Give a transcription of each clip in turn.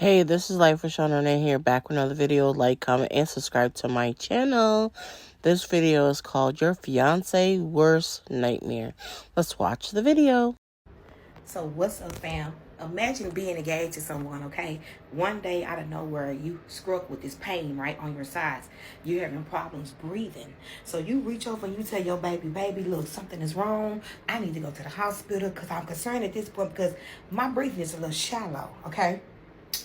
Hey, this is Life with Sean Renee here, back with another video. Like, comment, and subscribe to my channel. This video is called Your Fiancé Worst Nightmare. Let's watch the video. So what's up, fam? Imagine being engaged to someone, okay? One day out of nowhere, you struck with this pain right on your sides. You're having problems breathing. So you reach over and you tell your baby, look, something is wrong. I need to go to the hospital because I'm concerned at this point because my breathing is a little shallow, okay?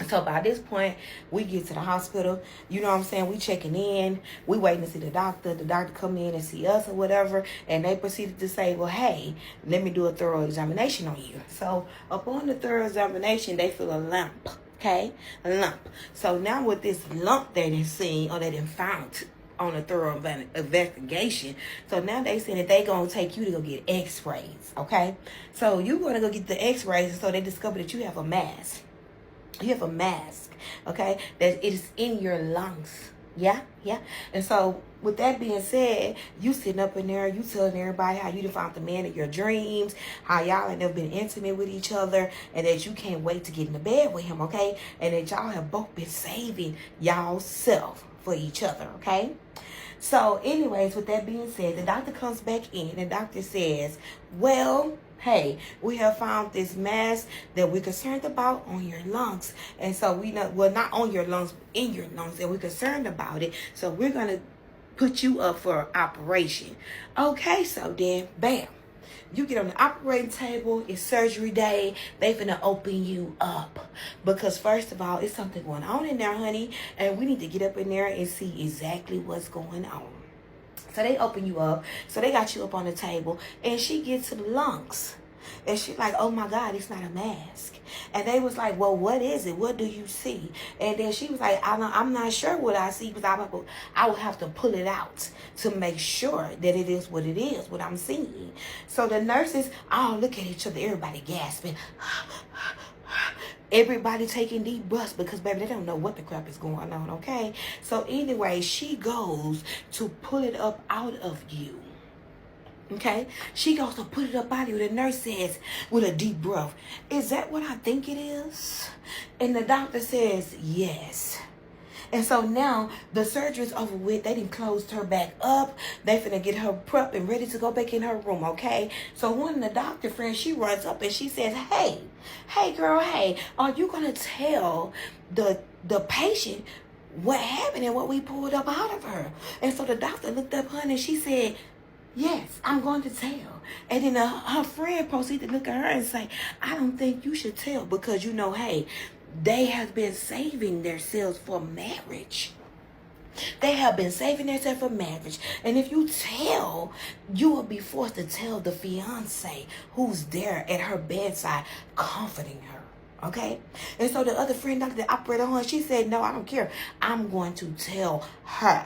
So by this point, we get to the hospital. You know what I'm saying? We checking in. We waiting to see the doctor. The doctor come in and see us or whatever. And they proceeded to say, well, hey, let me do a thorough examination on you. So upon the thorough examination, they feel a lump. Okay? A lump. So now with this lump they done seen or they done found on a thorough investigation. So now they saying that they gonna take you to go get x-rays. Okay? So you gonna go get the x-rays. And so they discover that you have a mass. You have a mask, okay, that it is in your lungs. Yeah. And so with that being said, you sitting up in there, you telling everybody how you done found the man of your dreams, how y'all have never been intimate with each other, and that you can't wait to get in the bed with him, okay? And that y'all have both been saving y'all self for each other, okay? So anyways, with that being said, the doctor comes back in. The doctor says, well, hey, we have found this mass that we're concerned about on your lungs. And so we know, well, not on your lungs, in your lungs, and we're concerned about it. So we're going to put you up for operation. Okay, so then, bam. You get on the operating table, it's surgery day, they finna open you up. Because first of all, it's something going on in there, honey, and we need to get up in there and see exactly what's going on. So they open you up, so they got you up on the table, and she gets to the lungs. And she's like, oh my God, it's not a mask. And they was like, well, what is it? What do you see? And then she was like, I'm not sure what I see, because I will have to pull it out to make sure that it is what it is, what I'm seeing. So the nurses all look at each other, everybody gasping. Everybody taking deep breaths because, baby, they don't know what the crap is going on, okay? So anyway, she goes to pull it up out of you. Okay, she goes to put it up out of you. The nurse says with a deep breath, is that what I think it is? And the doctor says, yes. And so now the surgery's over with. They done closed her back up. They finna get her prepped and ready to go back in her room, okay? So one of the doctor friends, she runs up and she says, hey girl, hey, are you gonna tell the patient what happened and what we pulled up out of her? And so the doctor looked up her and she said, yes, I'm going to tell. And then her friend proceeded to look at her and say, I don't think you should tell because, you know, hey, they have been saving themselves for marriage. They have been saving themselves for marriage. And if you tell, you will be forced to tell the fiancé who's there at her bedside, comforting her. Okay? And so the other friend, doctor that operated on her, she said, no, I don't care. I'm going to tell her.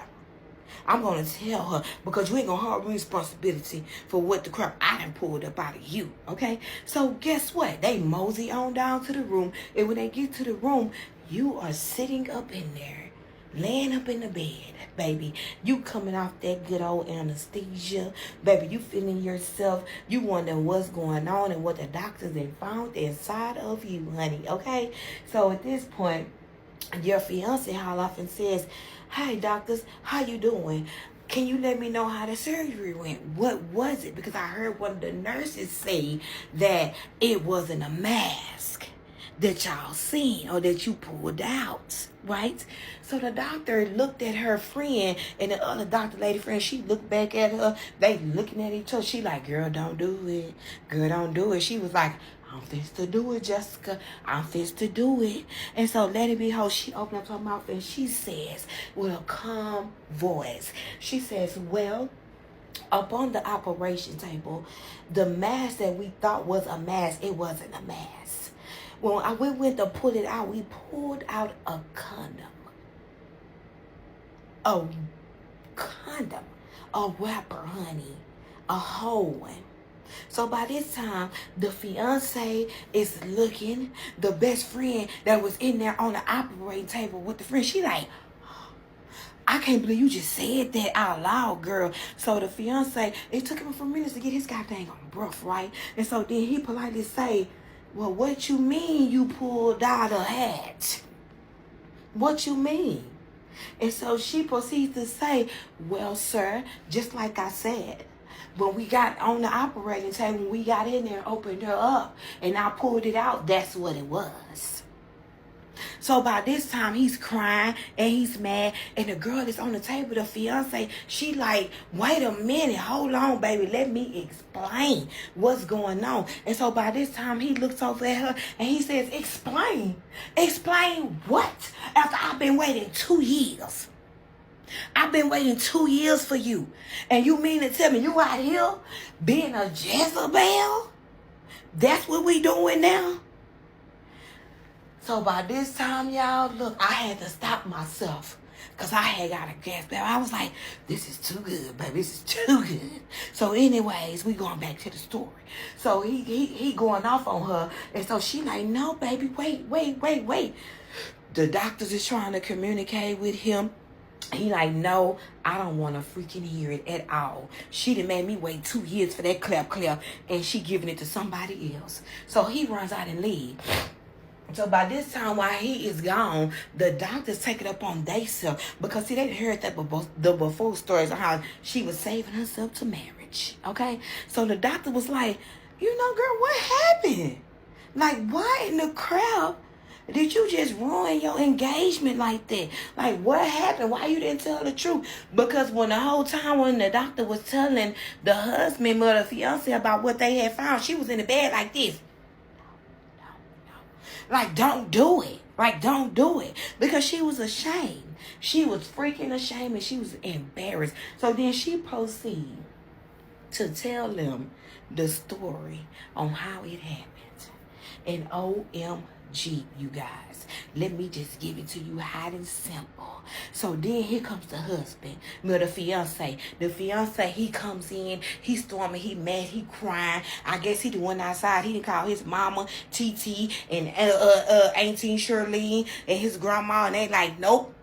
I'm going to tell her because you ain't going to have responsibility for what the crap I done pulled up out of you, okay? So guess what? They mosey on down to the room. And when they get to the room, you are sitting up in there, laying up in the bed, baby. You coming off that good old anesthesia. Baby, you feeling yourself. You wondering what's going on and what the doctors have found inside of you, honey, okay? So at this point, your fiance haul off and says, hey doctors, how you doing? Can you let me know how the surgery went? What was it? Because I heard one of the nurses say that it wasn't a mask that y'all seen or that you pulled out, right? So the doctor looked at her friend and the other doctor lady friend, she looked back at her. They looking at each other. She like, girl, don't do it. Girl, don't do it. She was like, I'm fixed to do it, Jessica. I'm fixed to do it. And so let it be how she opened up her mouth and she says with a calm voice, she says, well, up on the operation table, the mask that we thought was a mask, it wasn't a mask. When we went to pull it out, we pulled out a condom. A condom. A wrapper, honey. A whole one. So by this time, the fiance is looking, the best friend that was in there on the operating table with the friend, she like, I can't believe you just said that out loud, girl. So the fiance, it took him for minutes to get his goddamn breath, right? And so then he politely say, well, what you mean you pulled out a hat? What you mean? And so she proceeds to say, well, sir, just like I said, when we got on the operating table, when we got in there and opened her up and I pulled it out, that's what it was. So by this time, he's crying and he's mad. And the girl that's on the table, the fiance, she like, wait a minute. Hold on, baby. Let me explain what's going on. And so by this time, he looks over at her and he says, explain. Explain what? After I've been waiting 2 years. I've been waiting 2 years for you. And you mean to tell me you out here being a Jezebel? That's what we doing now? So by this time, y'all, look, I had to stop myself because I had got a gas baby. I was like, this is too good, baby. This is too good. So anyways, we going back to the story. So he going off on her. And so she like, no, baby, wait. The doctors is trying to communicate with him. He like, no, I don't want to freaking hear it at all. She done made me wait 2 years for that clap, and she giving it to somebody else. So he runs out and leaves. So by this time, while he is gone, the doctors take it up on themselves because, see, they heard that the before stories of how she was saving herself to marriage, okay? So the doctor was like, you know, girl, what happened? Like, why in the crowd did you just ruin your engagement like that? Like, what happened? Why you didn't tell the truth? Because when the whole time when the doctor was telling the husband or the fiance about what they had found, she was in the bed like this. Like, don't do it. Like, don't do it. Because she was ashamed. She was freaking ashamed and she was embarrassed. So then she proceeded to tell them the story on how it happened. And OMG, you guys, let me just give it to you hot and simple. So then here comes the husband, the fiance. The fiance, he comes in, he storming, he mad, he crying. I guess he the one outside. He didn't call his mama, TT, and Auntie Shirley, and his grandma, and they like, nope.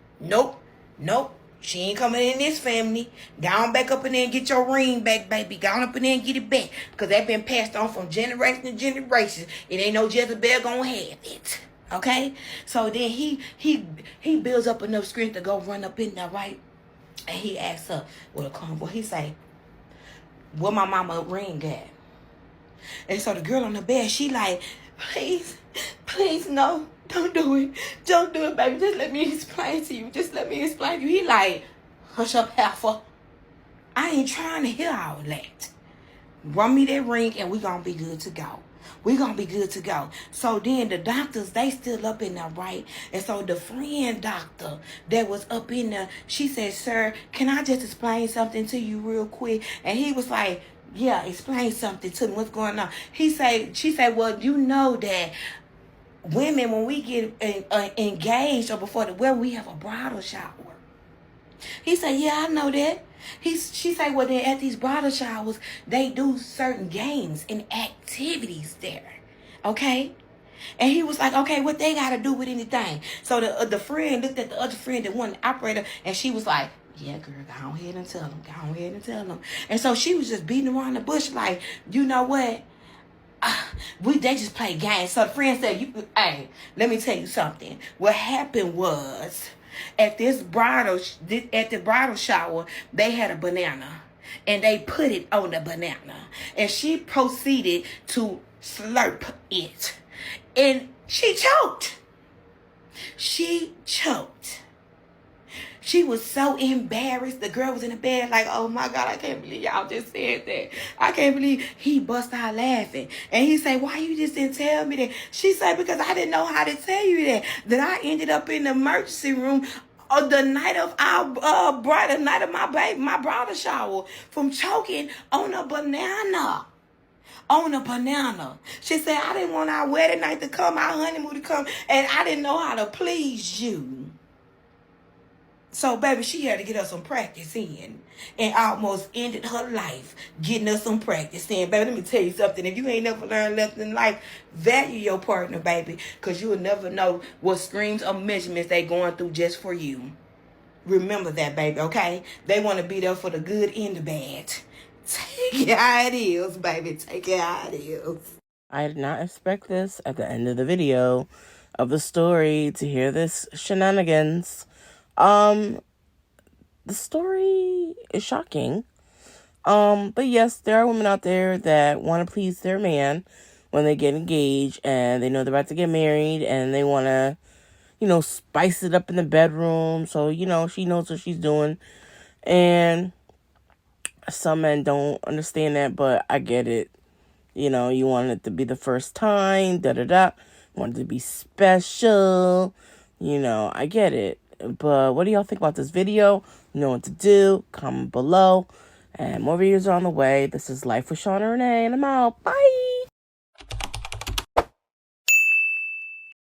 She ain't coming in this family. Go on back up in there and get your ring back, baby. Go on up in there and get it back. Because that been passed on from generation to generation. It ain't no Jezebel gonna have it. Okay? So then he builds up enough strength to go run up in there, right? And he asks her with a calm voice. He say, where my mama ring at? And so the girl on the bed, she like, please, no. Don't do it. Don't do it, baby. Just let me explain to you. He like, hush up, heifer. I ain't trying to hear all that. Run me that ring and we gonna be good to go. So then the doctors, they still up in there, right? And so the friend doctor that was up in there, she said, sir, can I just explain something to you real quick? And he was like, yeah, explain something to me. What's going on? She said, well, you know that women, when we get engaged or before the wedding, we have a bridal shower. He said, yeah, I know that. She said, well, then at these bridal showers, they do certain games and activities there. Okay? And he was like, okay, what they got to do with anything? So the friend looked at the other friend, the one operator, and she was like, yeah, girl, go ahead and tell them. And so she was just beating around the bush like, you know what? They just play games. So the friend said, hey, let me tell you something. What happened was at the bridal shower, they had a banana and they put it on the banana and she proceeded to slurp it and she choked. She was so embarrassed. The girl was in the bed like, oh my God, I can't believe y'all just said that. I can't believe. He bust out laughing. And he said, why you just didn't tell me that? She said, because I didn't know how to tell you that. That I ended up in the emergency room on the night of my bridal shower from choking on a banana. She said, I didn't want our wedding night to come, our honeymoon to come, and I didn't know how to please you. So, baby, she had to get us some practice in and almost ended her life getting us some practice in. Baby, let me tell you something. If you ain't never learned nothing in life, value your partner, baby, because you will never know what screams or measurements they going through just for you. Remember that, baby, okay? They want to be there for the good and the bad. Take it how it is, baby. Take it how it is. I did not expect this at the end of the video. of the story to hear this shenanigans. The story is shocking. But yes, there are women out there that want to please their man when they get engaged and they know they're about to get married and they want to, spice it up in the bedroom. So, she knows what she's doing. And some men don't understand that, but I get it. You want it to be the first time, da-da-da. You want it to be special. I get it. But what do y'all think about this video? You know what to do. Comment below. And more videos are on the way. This is Life with Shauna Renee, and I'm out. Bye!